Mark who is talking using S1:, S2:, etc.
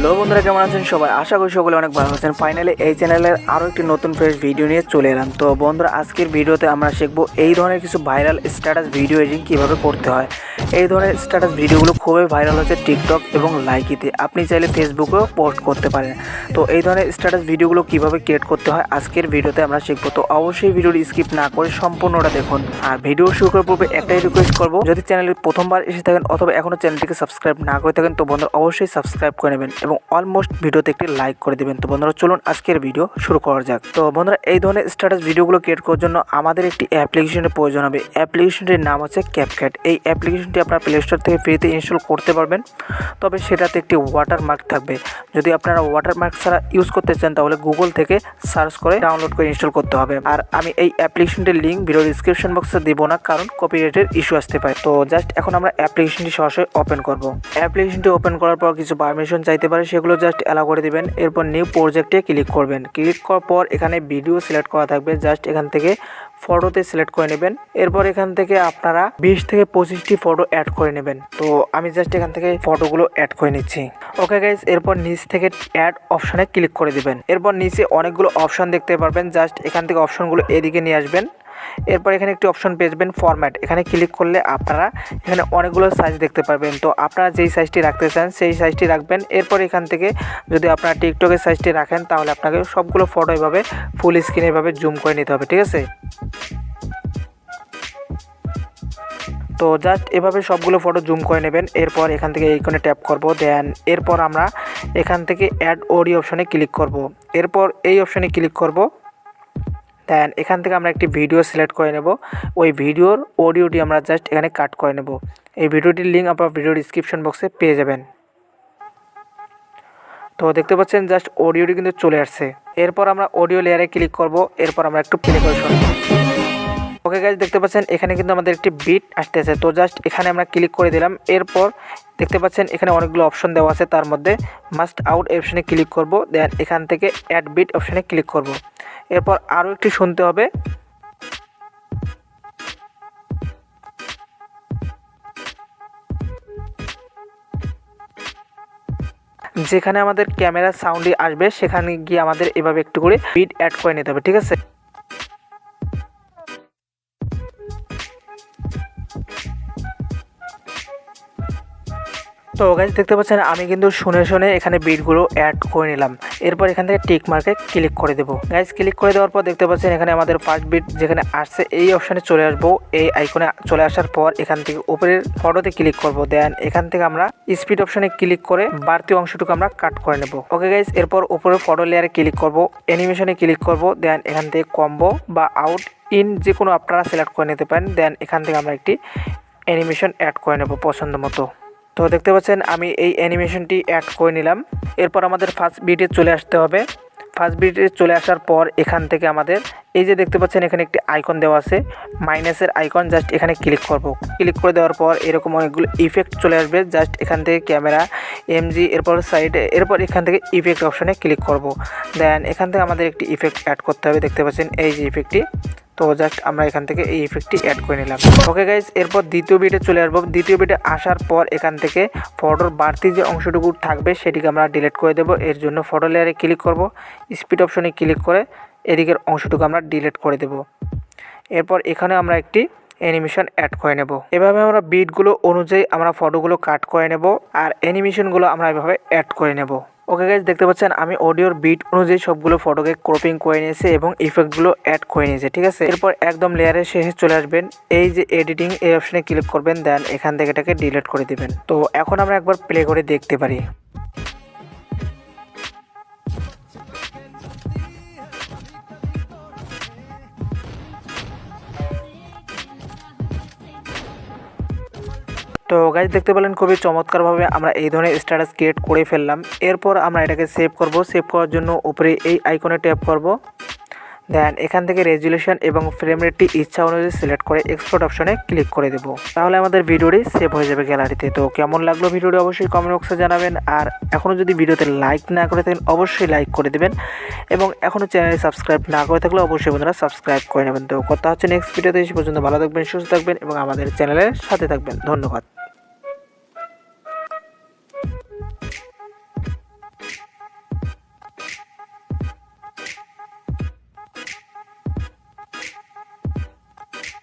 S1: Hello বন্ধুরা, কেমন আছেন সবাই? আশা করি সকলে অনেক ভালো আছেন। ফাইনালি এই চ্যানেলের আরও একটি নতুন ফ্রেশ ভিডিও নিয়ে চলে এলাম। তো বন্ধুরা, আজকের ভিডিওতে আমরা শিখবো এই ধরনের কিছু ভাইরাল স্ট্যাটাস ভিডিও এডিটিং কীভাবে করতে হয়। এই ধরনের স্ট্যাটাস ভিডিওগুলো খুবই ভাইরাল হচ্ছে টিকটক এবং লাইকিতে। আপনি চাইলে ফেসবুকেও পোস্ট করতে পারেন। তো এই ধরনের স্ট্যাটাস ভিডিওগুলো কীভাবে ক্রিয়েট করতে হয় আজকের ভিডিওতে আমরা শিখবো। তো অবশ্যই ভিডিওটি স্কিপ না করে সম্পূর্ণটা দেখুন। আর ভিডিও শুরু করার পূর্বে একটাই রিকোয়েস্ট করবো, যদি চ্যানেলে প্রথমবার এসে থাকেন অথবা এখনও চ্যানেলটিকে সাবস্ক্রাইব না করে থাকেন তো বন্ধুরা অবশ্যই সাবস্ক্রাইব করে নেবেন এবং অলমোস্ট ভিডিওতে একটি লাইক করে দেবেন। তো বন্ধুরা চলুন আজকের ভিডিও শুরু করা যাক। তো বন্ধুরা, এই ধরনের স্ট্যাটাস ভিডিওগুলো ক্রিয়েট করার জন্য আমাদের একটি অ্যাপ্লিকেশনের প্রয়োজন হবে। অ্যাপ্লিকেশনটির নাম হচ্ছে ক্যাপকাট। এই অ্যাপ্লিকেশনটি আপনার প্লে স্টোর থেকে ফ্রিতে ইনস্টল করতে পারবেন, তবে সেটাতে একটি ওয়াটারমার্ক থাকবে। যদি আপনারা ওয়াটারমার্ক ছাড়া ইউজ করতে চান তাহলে গুগল থেকে সার্চ করে ডাউনলোড করে ইনস্টল করতে হবে। আর আমি এই অ্যাপ্লিকেশনটির লিঙ্ক ভিডিও ডিসক্রিপশন বক্সে দিব না, কারণ কপিরাইটের ইস্যু আসতে পারে। তো জাস্ট এখন আমরা অ্যাপ্লিকেশনটি সরাসরি ওপেন করব। অ্যাপ্লিকেশনটি ওপেন করার পর কিছু পারমিশন চাইতে পারে, সেগুলো জাস্ট অ্যালাউ করে দিবেন। এরপর নিউ প্রজেক্টে ক্লিক করবেন। ক্লিক করার পর এখানে ভিডিও সিলেক্ট করা থাকবে, জাস্ট এখান থেকে ফটোতে সিলেক্ট করে নেবেন। এরপর এখান থেকে আপনারা 20 থেকে 25টি ফটো অ্যাড করে নেবেন। তো আমি জাস্ট এখান থেকে ফটোগুলো অ্যাড করে নিচ্ছি। ওকে গাইজ, এরপর নিচ থেকে অ্যাড অপশানে ক্লিক করে দিবেন। এরপর নিচে অনেকগুলো অপশান দেখতে পারবেন, জাস্ট এখান থেকে অপশানগুলো এদিকে নিয়ে আসবেন। এরপর এখানে একটি অপশন পেয়ে যাবেন ফরম্যাট। এখানে ক্লিক করলে আপনারা এখানে অনেকগুলো সাইজ দেখতে পারবেন। তো আপনারা যেই সাইজটি রাখতে চান সেই সাইজটি রাখবেন। এরপর এখান থেকে যদি আপনারা টিকটকের সাইজটি রাখেন তাহলে আপনাকে সবগুলো ফটো এভাবে ফুল স্ক্রিন এভাবে জুম করে নিতে হবে, ঠিক আছে? তো জাস্ট এভাবে সবগুলো ফটো জুম করে নেবেন। এরপর এখান থেকে এইখানে ট্যাপ করব। দেন এরপর আমরা এখান থেকে অ্যাড অডিও অপশানে ক্লিক করব। এরপর এই অপশানে ক্লিক করব। দেন এখান থেকে আমরা একটি ভিডিও সিলেক্ট করে নেব। ওই ভিডিওর অডিওটি আমরা জাস্ট এখানে কাট করে নেব। এই ভিডিওটির লিঙ্ক আপনার ভিডিও ডিসক্রিপশন বক্সে পেয়ে যাবেন। তো দেখতে পাচ্ছেন জাস্ট অডিওটি কিন্তু চলে আসছে। এরপর আমরা অডিও লেয়ারে ক্লিক করব। এরপর আমরা একটু প্লে করে শুনব। ওকে গাইজ, দেখতে পাচ্ছেন এখানে কিন্তু আমাদের একটি বিট আসতেছে। তো জাস্ট এখানে আমরা ক্লিক করে দিলাম। এরপর দেখতে পাচ্ছেন এখানে অনেকগুলো অপশন দেওয়া আছে, তার মধ্যে মাস্ট আউট অপশানে ক্লিক করব। দেন এখান থেকে অ্যাড বিট অপশানে ক্লিক করব। এরপর আরও একটি শুনতে হবে। যেখানে আমাদের ক্যামেরা সাউন্ডই আসবে সেখানে গিয়ে আমাদের এভাবে একটু করে বিট অ্যাড করে নিতে হবে, ঠিক আছে? তো গাইজ দেখতে পাচ্ছেন আমি কিন্তু শুনে শুনে এখানে বিটগুলো অ্যাড করে নিলাম। এরপর এখান থেকে টিক মার্কে ক্লিক করে দেবো। গাইজ ক্লিক করে দেওয়ার পর দেখতে পাচ্ছেন এখানে আমাদের ফার্স্ট বিট যেখানে আসছে এই অপশানে চলে আসবো। এই আইকনে চলে আসার পর এখান থেকে উপরের ফটোতে ক্লিক করব। দেন এখান থেকে আমরা স্পিড অপশানে ক্লিক করে বাড়তি অংশটুকু আমরা কাট করে নেব। ওকে গাইজ, এরপর উপরের ফটো লেয়ারে ক্লিক করব, অ্যানিমেশনে ক্লিক করব। দেন এখান থেকে কম্বো বা আউট ইন যে কোনো আপনারা সিলেক্ট করে নিতে পারেন। দেন এখান থেকে আমরা একটি অ্যানিমেশন অ্যাড করে নেব পছন্দ মতো। তো দেখতে পাচ্ছেন আমি এই অ্যানিমেশনটি অ্যাড করে নিলাম। এরপর আমাদের ফার্স্ট বিটে চলে আসতে হবে। ফার্স্ট বিটে চলে আসার পর এখান থেকে আমাদের এই যে দেখতে পাচ্ছেন এখানে একটি আইকন দেওয়া আছে, মাইনাসের আইকন, জাস্ট এখানে ক্লিক করব। ক্লিক করে দেওয়ার পর এরকম অনেকগুলো ইফেক্ট চলে আসবে। জাস্ট এখান থেকে ক্যামেরা, এমজি, এরপর সাইডে, এরপর এখান থেকে ইফেক্ট অপশানে ক্লিক করব। দেন এখান থেকে আমাদের একটি ইফেক্ট অ্যাড করতে হবে। দেখতে পাচ্ছেন এই যে ইফেক্টটি, তো জাস্ট আমরা এখান থেকে এই ইফেক্টটি অ্যাড করে নিলাম। ওকে গাইজ, এরপর দ্বিতীয় বিটে চলে আসবো। দ্বিতীয় বিটে আসার পর এখান থেকে ফটোর বাড়তি যে অংশটুকু থাকবে সেটিকে আমরা ডিলিট করে দেবো। এর জন্য ফটো লেয়ারে ক্লিক করব, স্পিড অপশনে ক্লিক করে এদিকের অংশটুকু আমরা ডিলিট করে দেব। এরপর এখানে আমরা একটি অ্যানিমেশন অ্যাড করে নেব। এভাবে আমরা বিটগুলো অনুযায়ী আমরা ফটোগুলো কাট করে নেব আর অ্যানিমেশনগুলো আমরা এভাবে অ্যাড করে নেব। ওকে গাইজ, দেখতে পাচ্ছেন আমি অডিওর বিট অনুযায়ী সবগুলো ফটোকে ক্রপিং করে নিয়েছি এবং ইফেক্টগুলো অ্যাড করে নিয়েছি, ঠিক আছে? এরপর একদম লেয়ারের শেষে চলে আসবেন, এই যে এডিটিং এই অপশানে ক্লিক করবেন। দেন এখান থেকে এটাকে ডিলিট করে দিবেন। তো এখন আমরা একবার প্লে করে দেখতে পারি। তো গাইজ দেখতে পেলেন খুবই চমৎকারভাবে আমরা এই ধরনের স্ট্যাটাস ক্রিয়েট করে ফেললাম। এরপর আমরা এটাকে সেভ করব। সেভ করার জন্য উপরে এই আইকনে ট্যাপ করব। দেন এখান থেকে রেজুলেশন এবং ফ্রেম রেটটি ইচ্ছা অনুযায়ী সিলেক্ট করে এক্সপোর্ট অপশনে ক্লিক করে দেব। তাহলে আমাদের ভিডিওটি সেভ হয়ে যাবে গ্যালারিতে। তো কেমন লাগলো ভিডিওটি অবশ্যই কমেন্ট বক্সে জানাবেন। আর এখনও যদি ভিডিওতে লাইক না করে থাকেন অবশ্যই লাইক করে দেবেন এবং এখনও চ্যানেলে সাবস্ক্রাইব না করে থাকলে অবশ্যই বন্ধুরা সাবস্ক্রাইব করে নেবেন। তো কথা হচ্ছে নেক্সট ভিডিওতে, সে পর্যন্ত ভালো থাকবেন, সুস্থ থাকবেন এবং আমাদের চ্যানেলের সাথে থাকবেন। ধন্যবাদ।